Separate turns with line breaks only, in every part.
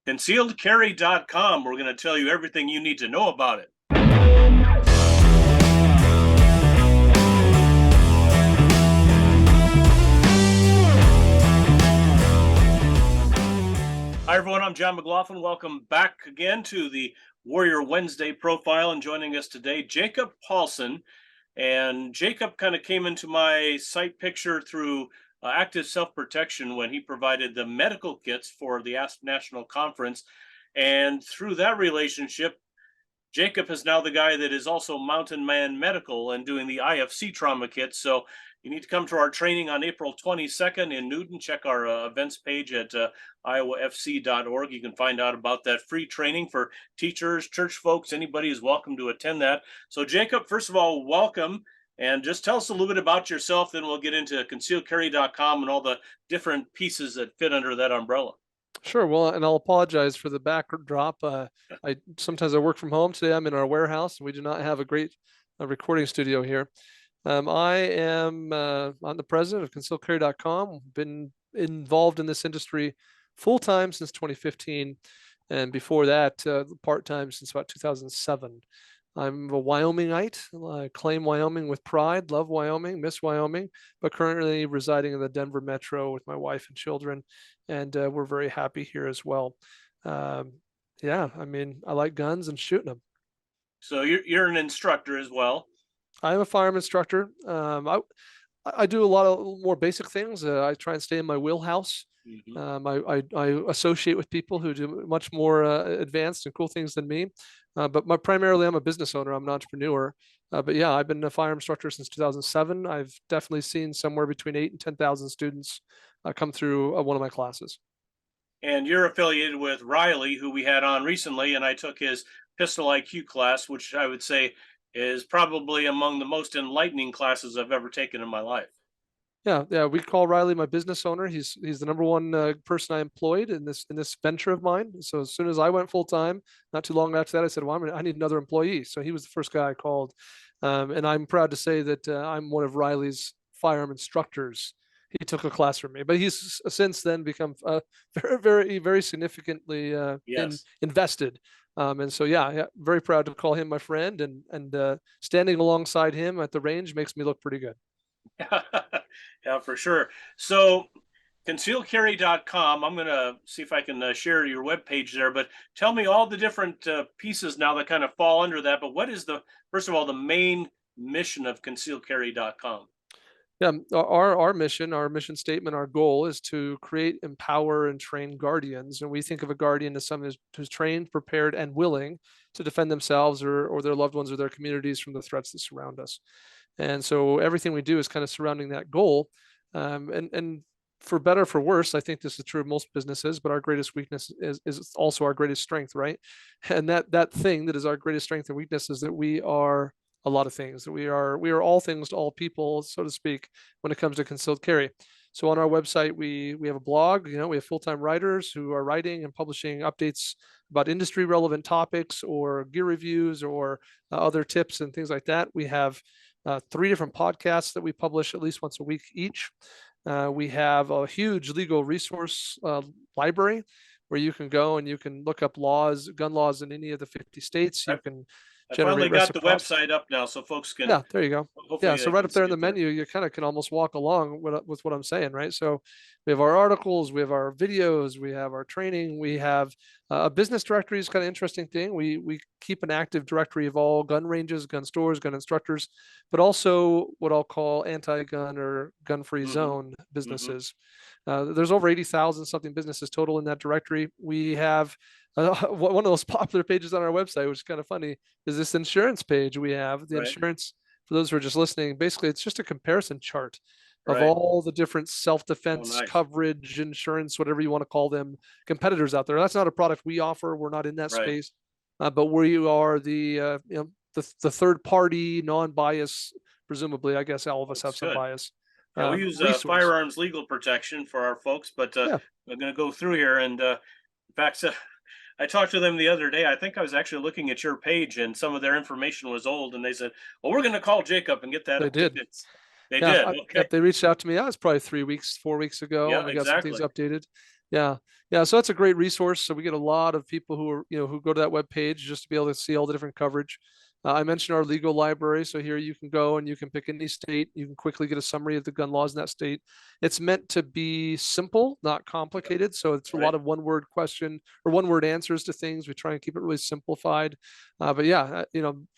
ConcealedCarry.com. We're going to tell you everything you need to know about it. Hi, everyone. I'm John McLaughlin. Welcome back again to the Warrior Wednesday profile. And joining us today, Jacob Paulsen. And Jacob kind of came into my sight picture through active self-protection when he provided the medical kits for the ASP National Conference. And through that relationship, Jacob is now the guy that is also Mountain Man Medical and doing the IFC trauma kits. So you need to come to our training on April 22nd in Newton. Check our events page at iowafc.org. You can find out about that free training for teachers, church folks. Anybody is welcome to attend that. So Jacob, first of all, welcome. And just tell us a little bit about yourself, then we'll get into concealedcarry.com and all the different pieces that fit under that umbrella.
Sure. Well, and I'll apologize for the backdrop. Sometimes I work from home. Today I'm in our warehouse, and we do not have a great recording studio here. I'm the president of concealedcarry.com. Been involved in this industry full-time since 2015, and before that, part-time since about 2007. I'm a Wyomingite. I claim Wyoming with pride, love Wyoming, miss Wyoming, but currently residing in the Denver metro with my wife and children, and we're very happy here as well. Yeah, I mean, I like guns and shooting them.
So you're an instructor as well.
I'm a firearm instructor. I do a lot of more basic things. I try and stay in my wheelhouse. Mm-hmm. I associate with people who do much more advanced and cool things than me. But primarily, I'm a business owner. I'm an entrepreneur. But yeah, I've been a firearm instructor since 2007. I've definitely seen somewhere between 8,000 and 10,000 students come through one of my classes.
And you're affiliated with Riley, who we had on recently, and I took his Pistol IQ class, which I would say is probably among the most enlightening classes I've ever taken in my life.
Yeah, we call Riley my business owner. He's the number one person I employed in this venture of mine. So as soon as I went full time, not too long after that, I said, "Well, I need another employee." So he was the first guy I called, and I'm proud to say that I'm one of Riley's firearm instructors. He took a class from me, but he's since then become very significantly invested. And so, yeah, very proud to call him my friend, and standing alongside him at the range makes me look pretty good.
Yeah, for sure. So concealedcarry.com, I'm going to see if I can share your webpage there, but tell me all the different pieces now that kind of fall under that. But what is first of all, the main mission of concealedcarry.com?
Yeah, our mission statement, our goal is to create, empower, and train guardians. And we think of a guardian as someone who's trained, prepared, and willing to defend themselves or their loved ones or their communities from the threats that surround us. And so everything we do is kind of surrounding that goal. And for better or for worse, I think this is true of most businesses, but our greatest weakness is also our greatest strength, right? And that thing that is our greatest strength and weakness is that we are a lot of things. That we are all things to all people, so to speak, when it comes to concealed carry. So on our website, we have a blog. We have full-time writers who are writing and publishing updates about industry relevant topics or gear reviews or other tips and things like that. We have 3 different podcasts that we publish at least once a week each. We have a huge legal resource library where you can go and you can look up gun laws in any of the 50 states. You can
I finally got the website up now, so folks can.
Yeah, there you go. Yeah, so right up there in the menu, you kind of can almost walk along with what I'm saying, right? So we have our articles, we have our videos, we have our training, we have a business directory is kind of interesting thing. We keep an active directory of all gun ranges, gun stores, gun instructors, but also what I'll call anti-gun or gun-free zone businesses. There's over 80,000 something businesses total in that directory. We have one of those popular pages on our website, which is kind of funny, is this insurance page we have. The insurance, for those who are just listening, basically it's just a comparison chart of all the different self-defense coverage, insurance, whatever you want to call them, competitors out there. That's not a product we offer. We're not in that space, but we are the third party, non-bias, presumably. I guess all of us have some bias.
Yeah, we use Firearms legal protection for our folks, but I'm going to go through here. And in fact, I talked to them the other day. I think I was actually looking at your page and some of their information was old. And they said, well, we're going to call Jacob and get that.
They did.
They did. Okay.
They reached out to me. That was probably 4 weeks ago.
Yeah,
and we got some things updated. Yeah. Yeah. So that's a great resource. So we get a lot of people who are, who go to that web page just to be able to see all the different coverage. I mentioned our legal library. So here you can go and you can pick any state. You can quickly get a summary of the gun laws in that state. It's meant to be simple, not complicated. So it's a
Right.
lot of one word question or one word answers to things. We try and keep it really simplified. But yeah,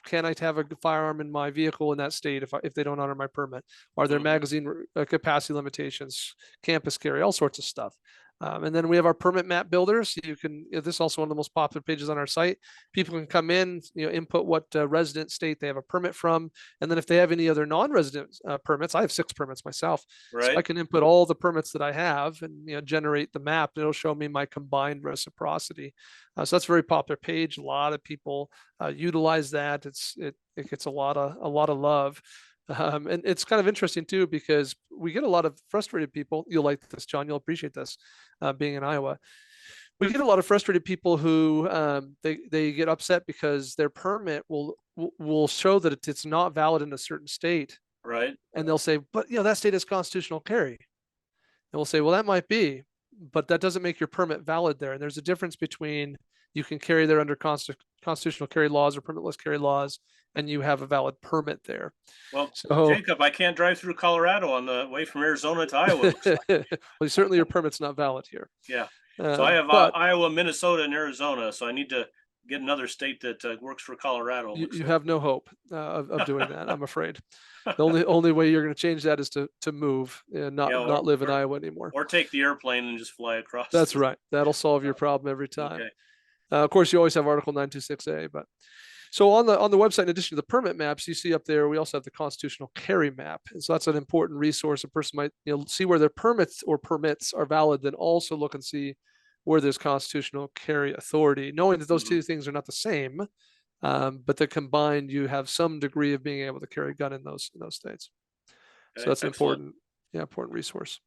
can I have a firearm in my vehicle in that state if they don't honor my permit? Are there
Mhm.
magazine capacity limitations, campus carry, all sorts of stuff. And then we have our permit map builder. So this is also one of the most popular pages on our site. People can come in, input what resident state they have a permit from. And then if they have any other non-resident permits, I have 6 permits myself. So I
Right.
can input all the permits that I have and, generate the map. And it'll show me my combined reciprocity. So that's a very popular page. A lot of people utilize that. It gets a lot of love. And it's kind of interesting too, because we get a lot of frustrated people. You'll like this, John. You'll appreciate this, being in Iowa. We get a lot of frustrated people who they get upset because their permit will show that it's not valid in a certain state,
Right.
and they'll say, "But that state has constitutional carry." And we'll say, "Well, that might be, but that doesn't make your permit valid there." And there's a difference between you can carry there under constitutional carry laws or permitless carry laws, and you have a valid permit there.
Well,
So
Jacob, I can't drive through Colorado on the way from Arizona to Iowa, it looks like.
well, certainly your permit's not valid here.
Yeah. So I have
But
Iowa, Minnesota, and Arizona. So I need to get another state that works for Colorado, it looks
you
like.
have no hope of doing that, I'm afraid. The only way you're going to change that is to move and
Yeah,
not live in Iowa anymore.
or take the airplane and just fly across.
That's right. That'll solve your problem every time.
Okay.
Of course, you always have Article 926A, but so on the website, in addition to the permit maps, you see up there, we also have the constitutional carry map, and so that's an important resource. A person might see where their permits are valid, then also look and see where there's constitutional carry authority, knowing that those
Mhm.
two things are not the same, but that combined, you have some degree of being able to carry a gun in those states. So
Okay,
that's an
excellent.
important resource.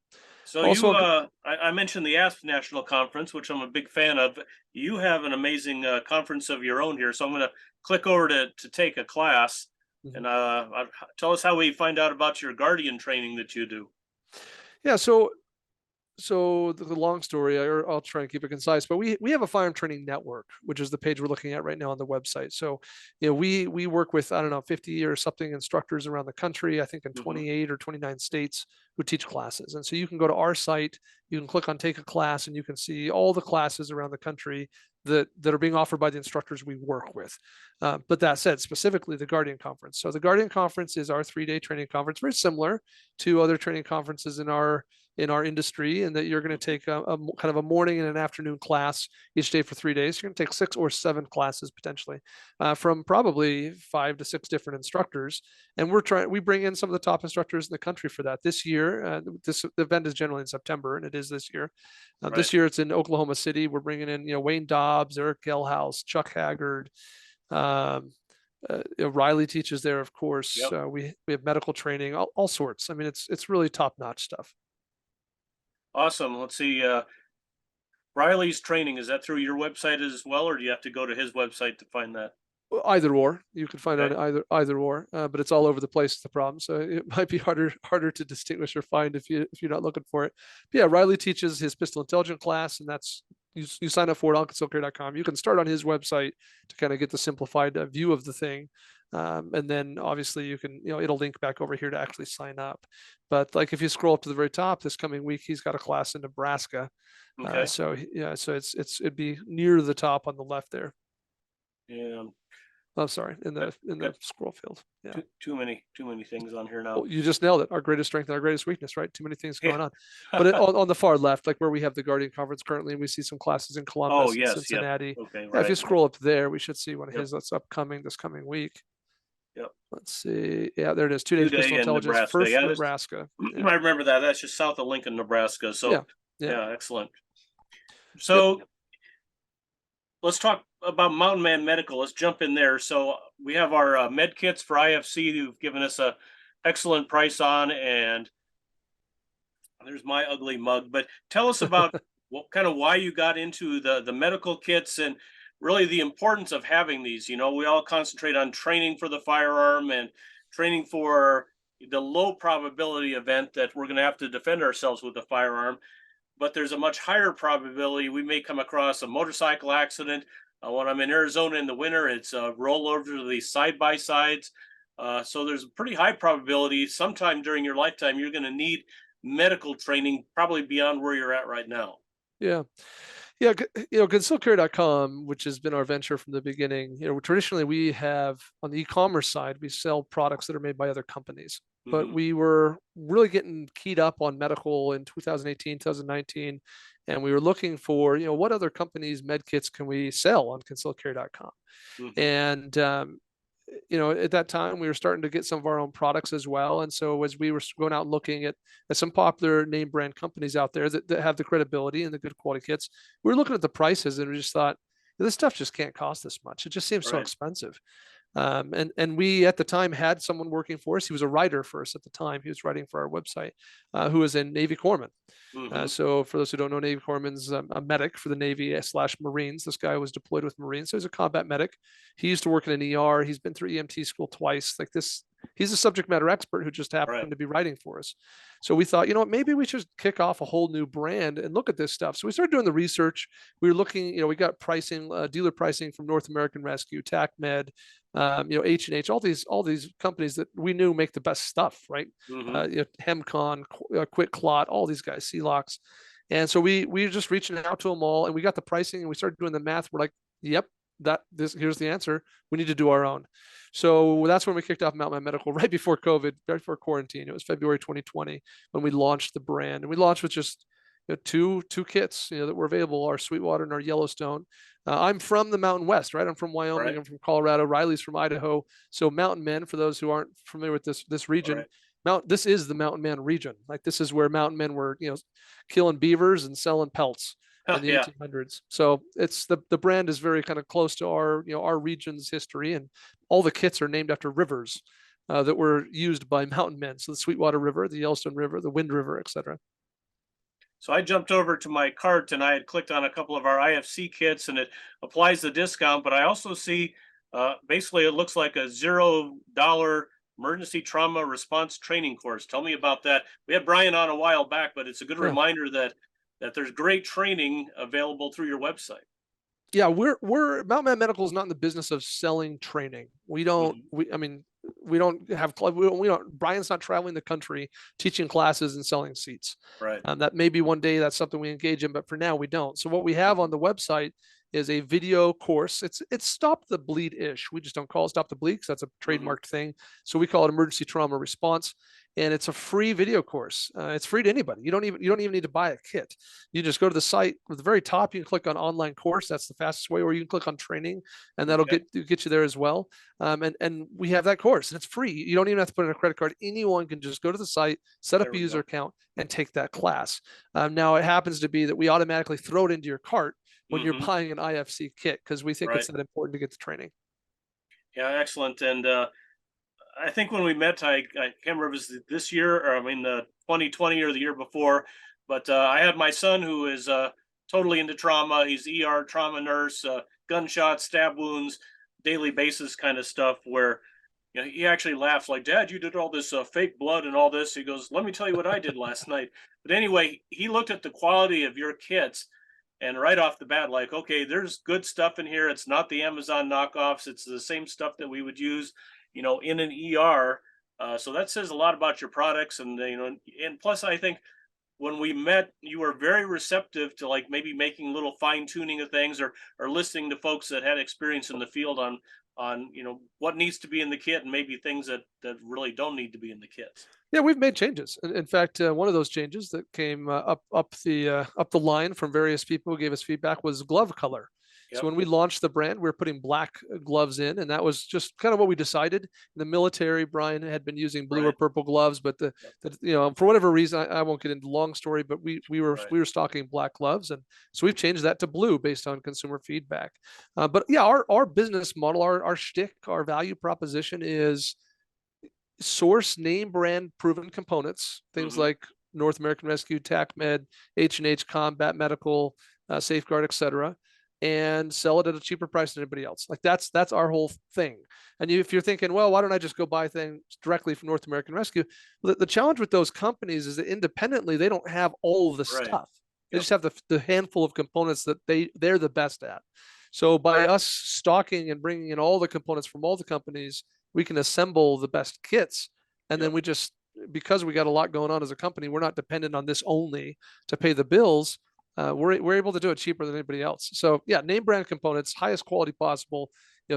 So
Also,
I mentioned the ASP National Conference, which I'm a big fan of. You have an amazing conference of your own here, so I'm going to click over to take a class,
mhm.
and tell us how we find out about your Guardian training that you do.
Yeah, so the long story, or I'll try and keep it concise, but we have a firearm training network, which is the page we're looking at right now on the website. So, we work with, I don't know, 50 or something instructors around the country, I think in
Hmm.
28 or 29 states, who teach classes. And so you can go to our site, you can click on take a class, and you can see all the classes around the country that are being offered by the instructors we work with. But that said, specifically the Guardian Conference. So the Guardian Conference is our 3-day training conference, very similar to other training conferences in our industry, and that you're going to take a kind of a morning and an afternoon class each day for 3 days. You're going to take 6 or 7 classes potentially, from probably 5 to 6 different instructors. And we bring in some of the top instructors in the country for that. This year, this event is generally in September, and it is this year.
Right.
This year it's in Oklahoma City. We're bringing in, Wayne Dobbs, Eric Gelhaus, Chuck Haggard. Um, Riley teaches there, of course.
Yep.
We have medical training, all sorts. I mean, it's really top notch stuff.
Awesome. Let's see. Riley's training, is that through your website as well, or do you have to go to his website to find that?
Either or, you can find
Okay.
out either or, but it's all over the place. Is the problem, so it might be harder to distinguish or find if you're not looking for it. But yeah, Riley teaches his pistol intelligence class, and that's you sign up for it on concealcarry.com. You can start on his website to kind of get the simplified view of the thing, and then obviously you can it'll link back over here to actually sign up. But like if you scroll up to the very top, this coming week he's got a class in Nebraska,
Okay.
so yeah, so it'd be near the top on the left there.
Yeah.
Oh, sorry, in
Got,
the
got
scroll field. Yeah.
too many things on here now.
Well, you just nailed it. Our greatest strength and our greatest weakness, right? Too many things
Yeah.
going on. But on the far left, like where we have the Guardian Conference currently, we see some classes in
Oh
Columbus and
yes, yep.
Cincinnati.
Okay,
Yeah, if you
right.
scroll up there, we should see one of
Yep.
his that's upcoming this coming week.
Yep.
Let's see. Yeah, there it is. 2 days pistol
2 day in
intelligence,
Nebraska.
first
Yeah,
Nebraska. Yeah.
I remember that. That's just south of Lincoln, Nebraska.
Yeah.
So
Yeah.
yeah, excellent.
Yep.
So let's talk about Mountain Man Medical. Let's jump in there. So we have our med kits for IFC who've given us a excellent price on, and there's my ugly mug. But tell us about what kind of why you got into the medical kits and really the importance of having these. We all concentrate on training for the firearm and training for the low probability event that we're going to have to defend ourselves with the firearm. but there's a much higher probability we may come across a motorcycle accident. When I'm in Arizona in the winter, it's roll over to the side by sides. So there's a pretty high probability sometime during your lifetime you're going to need medical training, probably beyond where you're at right now.
Yeah. Yeah, concealedcarry.com, which has been our venture from the beginning. Traditionally we have on the e-commerce side, we sell products that are made by other companies. But
Hmm.
we were really getting keyed up on medical in 2018, 2019, and we were looking for, what other companies' med kits can we sell on concealedcarry.com?
Hmm.
And at that time we were starting to get some of our own products as well. And so as we were going out looking at some popular name brand companies out there that have the credibility and the good quality kits, we were looking at the prices and we just thought, this stuff just can't cost this much. It just seems so
Right.
expensive. And we at the time had someone working for us. He was a writer for us at the time. He was writing for our website, who was a Navy corpsman.
Hmm.
So for those who don't know, Navy corpsman's a medic for the Navy / Marines. This guy was deployed with Marines, so he's a combat medic. He used to work in an ER. He's been through EMT school twice. Like this, he's a subject matter expert who just
Right.
happened to be writing for us. So we thought, maybe we should kick off a whole new brand and look at this stuff. So we started doing the research. We were looking, we got pricing, dealer pricing from North American Rescue, TACMed, H&H, all these companies that we knew make the best stuff, right?
Hmm.
Hemcon, Quick Clot, all these guys, Celox. And so we were just reaching out to them all, and we got the pricing, and we started doing the math. We're like, yep, here's the answer. We need to do our own. So that's when we kicked off Mountain Man Medical right before COVID, right before quarantine. It was February 2020 when we launched the brand, and we launched with just two kits that were available: our Sweetwater and our Yellowstone. I'm from the Mountain West, right? I'm from Wyoming.
Right.
I'm from Colorado. Riley's from Idaho. So Mountain Men, for those who aren't familiar with this region,
Right.
this is the Mountain Man region. Like this is where mountain men were, killing beavers and selling pelts in the
Yeah.
1800s. So it's the brand is very kind of close to our region's history, and all the kits are named after rivers that were used by mountain men. So the Sweetwater River, the Yellowstone River, the Wind River, etc.
So I jumped over to my cart and I had clicked on a couple of our IFC kits and it applies the discount, but I also see basically it looks like a $0 emergency trauma response training course. Tell me about that. We had Brian on a while back, but it's a good
Yeah.
reminder that there's great training available through your website.
Yeah, we're Mountain Man Medical is not in the business of selling training. We don't
Hmm.
we I mean we don't have we don't Brian's not traveling the country teaching classes and selling seats.
Right.
That maybe one day that's something we engage in, but for now we don't. So what we have on
Hmm.
the website is a video course. It's Stop the Bleed ish. We just don't call it Stop the Bleed because that's a
Hmm.
trademarked thing. So we call it Emergency Trauma Response, and it's a free video course. It's free to anybody. You don't even need to buy a kit. You just go to the site at the very top. You can click on online course. That's the fastest way. Or you can click on training, and that'll
Okay.
get you there as well. And we have that course, and it's free. You don't even have to put in a credit card. Anyone can just go to the site, set up
There
a
we
user
go.
account, and take that class. Now it happens to be that we automatically throw it into your cart when you're
Hmm.
buying an IFC kit because we think
Right.
it's that important to get the training.
Yeah. Excellent. And I think when we met, I can't remember if it was this year or I mean the 2020 or the year before, but I had my son who is totally into trauma. He's ER trauma nurse, gunshots, stab wounds, daily basis kind of stuff. Where he actually laughs like, "Dad, you did all this fake blood and all this." He goes, "Let me tell you what I did last night." But anyway, he looked at the quality of your kits. And right off the bat, like, okay, there's good stuff in here. It's not the Amazon knockoffs. It's the same stuff that we would use in an ER. So that says a lot about your products, and and plus, I think when we met, you were very receptive to like maybe making little fine tuning of things, or listening to folks that had experience in the field on what needs to be in the kit and maybe things that really don't need to be in the kits.
Yeah, we've made changes. In fact, one of those changes that came up the line from various people who gave us feedback was glove color. So
Yep.
when we launched the brand, we were putting black gloves in, and that was just kind of what we decided. In the military, Brian had been using blue or
Right.
purple gloves, but
Yep.
for whatever reason, I won't get into the long story, but
Right.
we were stocking black gloves, and so we've changed that to blue based on consumer feedback. But yeah, our business model, our shtick, our value proposition is source name brand proven components, things
Hmm.
like North American Rescue, TACMed, H&H Combat Medical, Safeguard, etc., and sell it at a cheaper price than anybody else. Like that's our whole thing. And if you're thinking, well, why don't I just go buy things directly from North American Rescue? The challenge with those companies is that independently they don't have all of the
Right.
stuff. They just have the handful of components that they're the best at. So by us stocking and bringing in all the components from all the companies, we can assemble the best kits. And then we just, because we got a lot going on as a company, we're not dependent on this only to pay the bills. We're able to do it cheaper than anybody else. So yeah, name brand components, highest quality possible,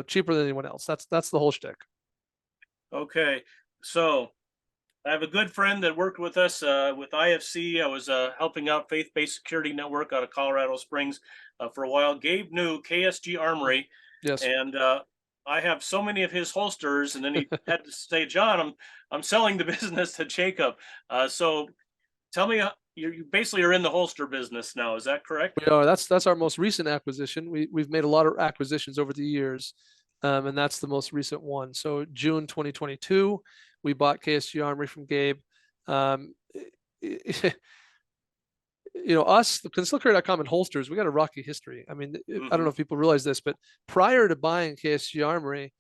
cheaper than anyone else. That's the whole shtick.
Okay. So I have a good friend that worked with us with IFC. I was helping out Faith Based Security Network out of Colorado Springs for a while. Gabe knew KSG Armory,
Yes.
and I have so many of his holsters. And then he had to say, "John, I'm selling the business to Jacob." So tell me, you basically are in the holster business now. Is that correct?
We are. That's our most recent acquisition. We've made a lot of acquisitions over the years, and that's the most recent one. So June 2022, we bought KSG Armory from Gabe. Us, the concealedcarry.com and holsters, we got a rocky history. I mean, I don't know if people realize this, but prior to buying KSG Armory,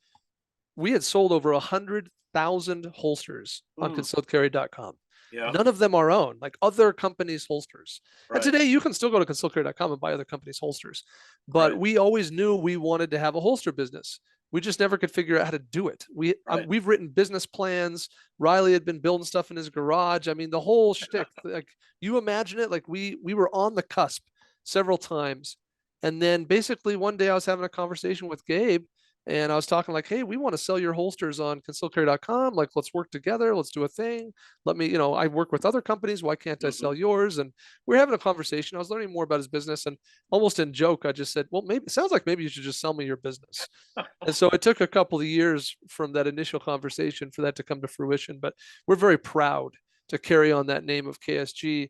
we had sold over 100,000 holsters on concealedcarry.com.
Yeah.
None of them our own, like other companies' holsters.
Right.
And today you can still go to concealedcarry.com and buy other companies' holsters. But we always knew we wanted to have a holster business. We just never could figure out how to do it. We've written business plans. Riley had been building stuff in his garage. I mean, the whole shtick. Like, you imagine it. Like, we were on the cusp several times, and then basically one day I was having a conversation with Gabe, and I was talking like, "Hey, we want to sell your holsters on concealedcarry.com. Like, let's work together. Let's do a thing. Let me, I work with other companies. Why can't I sell yours?" And we're having a conversation. I was learning more about his business, and almost in joke, I just said, "Well, maybe it sounds like maybe you should just sell me your business." And so it took a couple of years from that initial conversation for that to come to fruition. But we're very proud to carry on that name of KSG.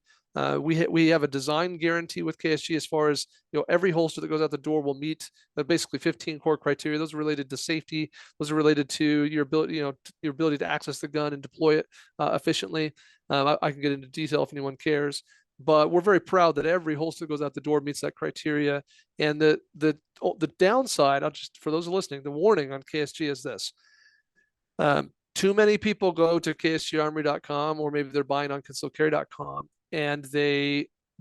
We have a design guarantee with KSG as far as, every holster that goes out the door will meet basically 15 core criteria. Those are related to safety. Those are related to your ability, your ability to access the gun and deploy it efficiently. I can get into detail if anyone cares, but we're very proud that every holster that goes out the door meets that criteria. And the downside, for those listening, the warning on KSG is this. Too many people go to ksgarmory.com, or maybe they're buying on concealedcarry.com, and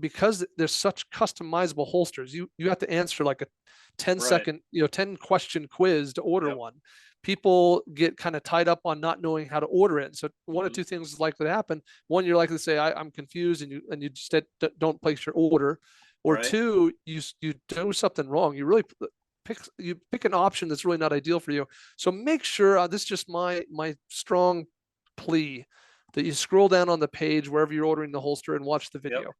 because there's such customizable holsters, you have to answer like a 10-second, 10 question quiz to order one. People get kind of tied up on not knowing how to order it. So one of two things is likely to happen. One, you're likely to say, I'm confused, and you just don't place your order. Or two, you do something wrong. You really pick an option that's really not ideal for you. So make sure, this is just my strong plea, that you scroll down on the page wherever you're ordering the holster and watch the video.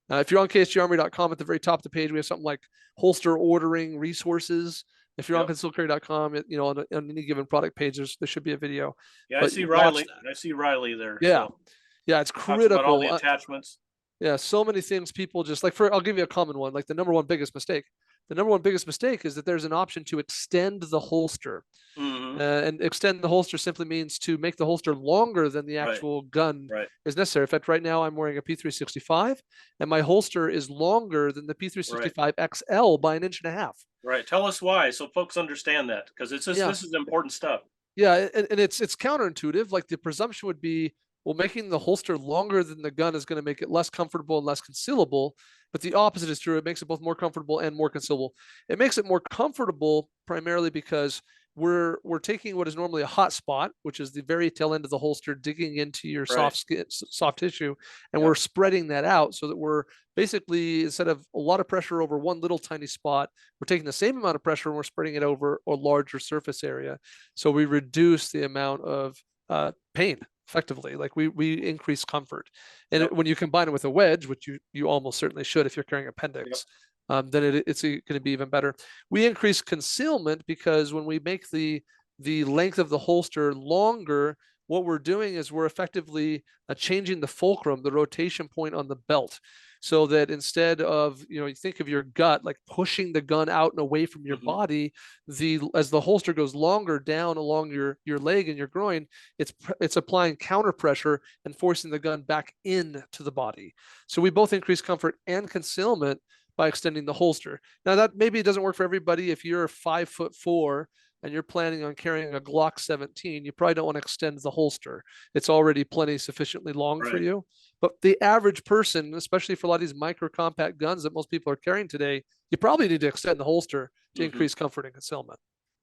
If you're on ksgarmory.com, at the very top of the page, we have something like holster ordering resources. If you're on concealedcarry.com, on any given product page, there should be a video.
Yeah, I see Riley. I see Riley there.
Yeah, so. Yeah, it's critical.
About all the attachments.
Yeah, so many things people just like. I'll give you a common one, like the number one biggest mistake. The number one biggest mistake is that there's an option to extend the holster. And extend the holster simply means to make the holster longer than the actual gun is necessary. In fact, right now I'm wearing a P365, and my holster is longer than the P365 XL by 1.5 inches.
Right. Tell us why, so folks understand that, because this is important stuff.
Yeah, and it's counterintuitive. Like, the presumption would be, well, making the holster longer than the gun is going to make it less comfortable and less concealable. But the opposite is true. It makes it both more comfortable and more concealable. It makes it more comfortable primarily because we're taking what is normally a hot spot, which is the very tail end of the holster, digging into your soft tissue, and we're spreading that out so that we're basically, instead of a lot of pressure over one little tiny spot, we're taking the same amount of pressure and we're spreading it over a larger surface area. So we reduce the amount of pain. Effectively, like we increase comfort. And when you combine it with a wedge, which you almost certainly should if you're carrying appendix, then it's going to be even better. We increase concealment because when we make the length of the holster longer, what we're doing is we're effectively changing the fulcrum, the rotation point on the belt, so that instead of, you think of your gut like pushing the gun out and away from your body, as the holster goes longer down along your leg and your groin, it's applying counter pressure and forcing the gun back into the body. So we both increase comfort and concealment by extending the holster. Now, that maybe it doesn't work for everybody. If you're 5'4" and you're planning on carrying a Glock 17, you probably don't want to extend the holster. It's already sufficiently long for you. But the average person, especially for a lot of these micro compact guns that most people are carrying today, you probably need to extend the holster to increase comfort and concealment.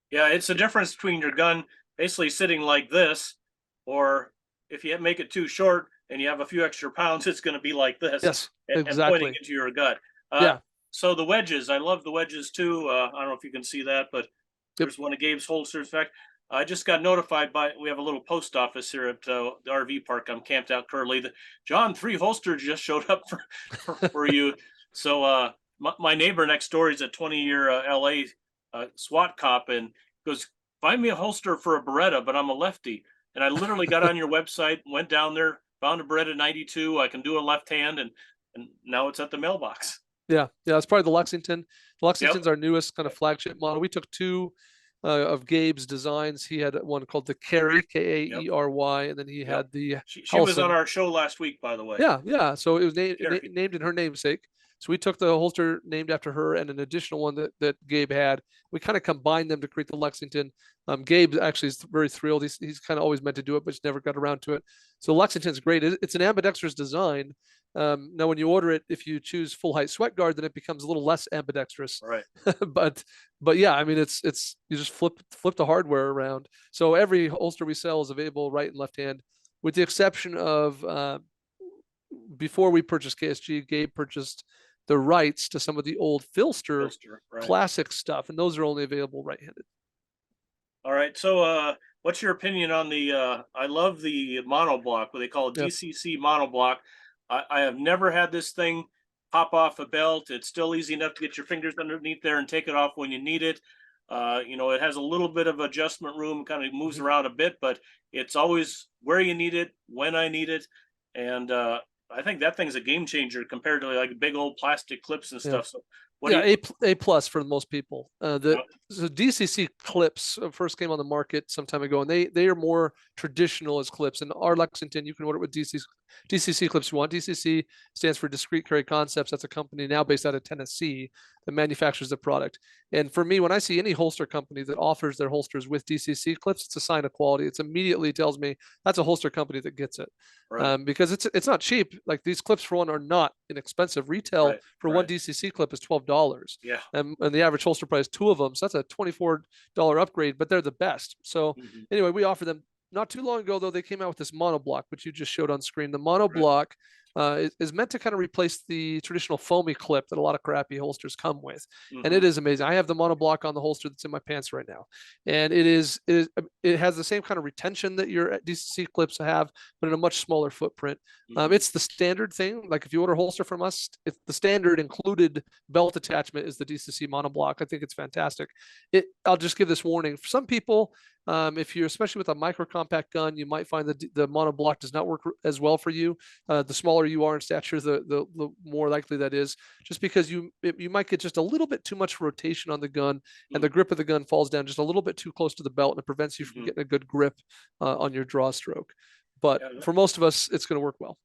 Yeah, it's the difference between your gun basically sitting like this, or if you make it too short and you have a few extra pounds, it's going to be like this
Yes,
and pointing
exactly.
into your gut. Uh,
Yeah.
so the wedges, I love the wedges too. I don't know if you can see that, but
Yep.
there's one of Gabe's holsters. In fact, I just got notified by, we have a little post office here at the RV park. I'm camped out currently. John, 3 holsters just showed up for you. So my neighbor next door is a 20-year LA SWAT cop and goes, find me a holster for a Beretta, but I'm a lefty. And I literally got on your website, went down there, found a Beretta 92. I can do a left hand, and now it's at the mailbox.
Yeah, it's probably the Lexington. The
Yep.
Lexington's our newest kind of flagship model. We took 2 of Gabe's designs. He had one called the Carey,
Yep.
Kaery, and then he
Yep.
had the
She was on
Paulsen.
our show last week, by the way.
Yeah. So it was
Carey.
named in her namesake. So we took the holster named after her and an additional one that Gabe had. We kind of combined them to create the Lexington. Gabe actually is very thrilled. He's kind of always meant to do it, but just never got around to it. So Lexington's great. It's an ambidextrous design. Now, when you order it, if you choose full height sweat guard, then it becomes a little less ambidextrous.
Right.
but yeah, I mean, it's you just flip the hardware around. So every holster we sell is available right and left hand, with the exception of before we purchased KSG, Gabe purchased the rights to some of the old Filster
Right.
classic stuff, and those are only available right-handed.
All right. So what's your opinion on the I love the monoblock, what they call a
Yep.
DCC monoblock. I have never had this thing pop off a belt. It's still easy enough to get your fingers underneath there and take it off when you need it. It has a little bit of adjustment room, kind of moves around a bit, but it's always where you need it, when I need it. And I think that thing's a game changer compared to like big old plastic clips and stuff. So what do you,
A plus for most people. The
Yep.
DCC clips first came on the market some time ago, and they are more traditional as clips. And our Lexington, you can order it with DCC clips you want. DCC stands for Discrete Carry Concepts. That's a company now based out of Tennessee that manufactures the product. And for me, when I see any holster company that offers their holsters with DCC clips, it's a sign of quality. It immediately tells me that's a holster company that gets it.
Right.
Because it's not cheap. Like these clips for one are not inexpensive. Retail for one DCC clip is $12.
Yeah.
And the average holster price, 2 of them. So that's a $24 upgrade, but they're the best. So anyway, we offer them. Not too long ago, though, they came out with this monoblock, which you just showed on screen. The monoblock is meant to kind of replace the traditional foamy clip that a lot of crappy holsters come with. And it is amazing. I have the monoblock on the holster that's in my pants right now. And it has the same kind of retention that your DCC clips have, but in a much smaller footprint. It's the standard thing. Like if you order a holster from us, it's the standard included belt attachment is the DCC monoblock. I think it's fantastic. I'll just give this warning. For some people, if you're especially with a micro compact gun, you might find that the monoblock does not work as well for you. The smaller you are in stature, the more likely that is, just because you might get just a little bit too much rotation on the gun, and the grip of the gun falls down just a little bit too close to the belt, and it prevents you from getting a good grip on your draw stroke. But for most of us, it's going to work well.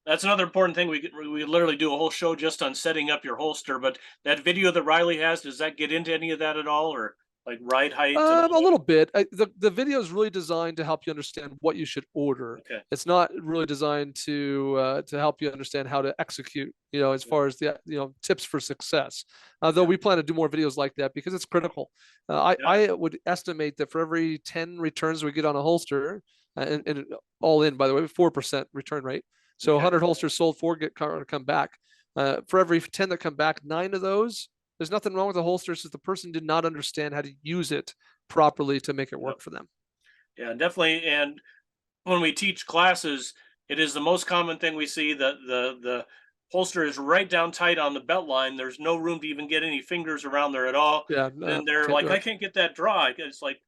That's another important thing. We literally do a whole show just on setting up your holster. But that video that Riley has, does that get into any of that at all, or like ride height?
A little bit. The video is really designed to help you understand what you should order.
Okay.
It's not really designed to help you understand how to execute. As far as the tips for success. Though we plan to do more videos like that because it's critical. I would estimate that for every 10 returns we get on a holster, and all in, by the way, 4% return rate. So 100 holsters sold, 4 come back. For every 10 that come back, 9 of those. There's nothing wrong with the holster. It's just the person did not understand how to use it properly to make it work for them.
Yeah, definitely. And when we teach classes, it is the most common thing we see that the holster is right down tight on the belt line. There's no room to even get any fingers around there at all.
Yeah.
And they're like, I can't get that draw. It's like,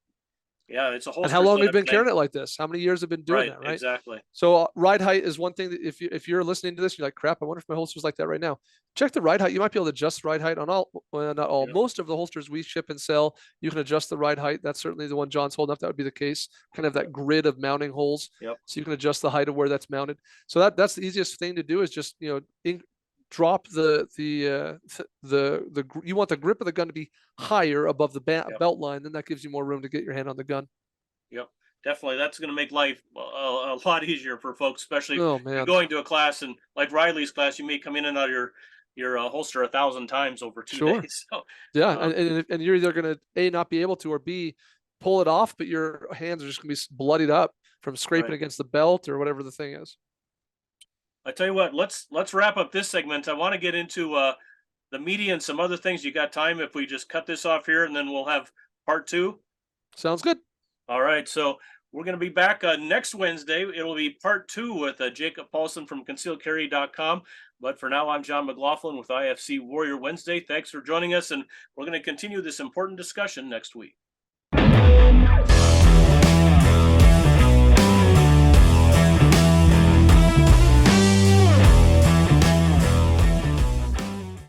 yeah, it's a holster.
And how long have you been carrying it like this? How many years have been doing that, right?
Exactly.
So ride height is one thing that if you're listening to this, you're like, crap, I wonder if my holster's like that right now. Check the ride height. You might be able to adjust ride height on all, well, not all, most of the holsters we ship and sell. You can adjust the ride height. That's certainly the one John's holding up. That would be the case. Kind of that grid of mounting holes.
Yep.
So you can adjust the height of where that's mounted. So that's the easiest thing to do is just, drop you want the grip of the gun to be higher above the belt line. Then that gives you more room to get your hand on the gun.
Yep. definitely. That's going to make life a lot easier for folks, especially if
Oh
you're
man,
going to a class and like Riley's class, you may come in and out of your holster 1,000 times over two
sure.
days. So,
Yeah,
um,
and you're either gonna A, not be able to, or B, pull it off, but your hands are just gonna be bloodied up from scraping
right.
against the belt or whatever the thing is.
I tell you what, let's wrap up this segment. I want to get into the media and some other things. You got time if we just cut this off here and then we'll have part two?
Sounds good.
All right. So we're going to be back next Wednesday. It'll be part two with Jacob Paulsen from concealedcarry.com. But for now, I'm John McLaughlin with IFC Warrior Wednesday. Thanks for joining us. And we're going to continue this important discussion next week.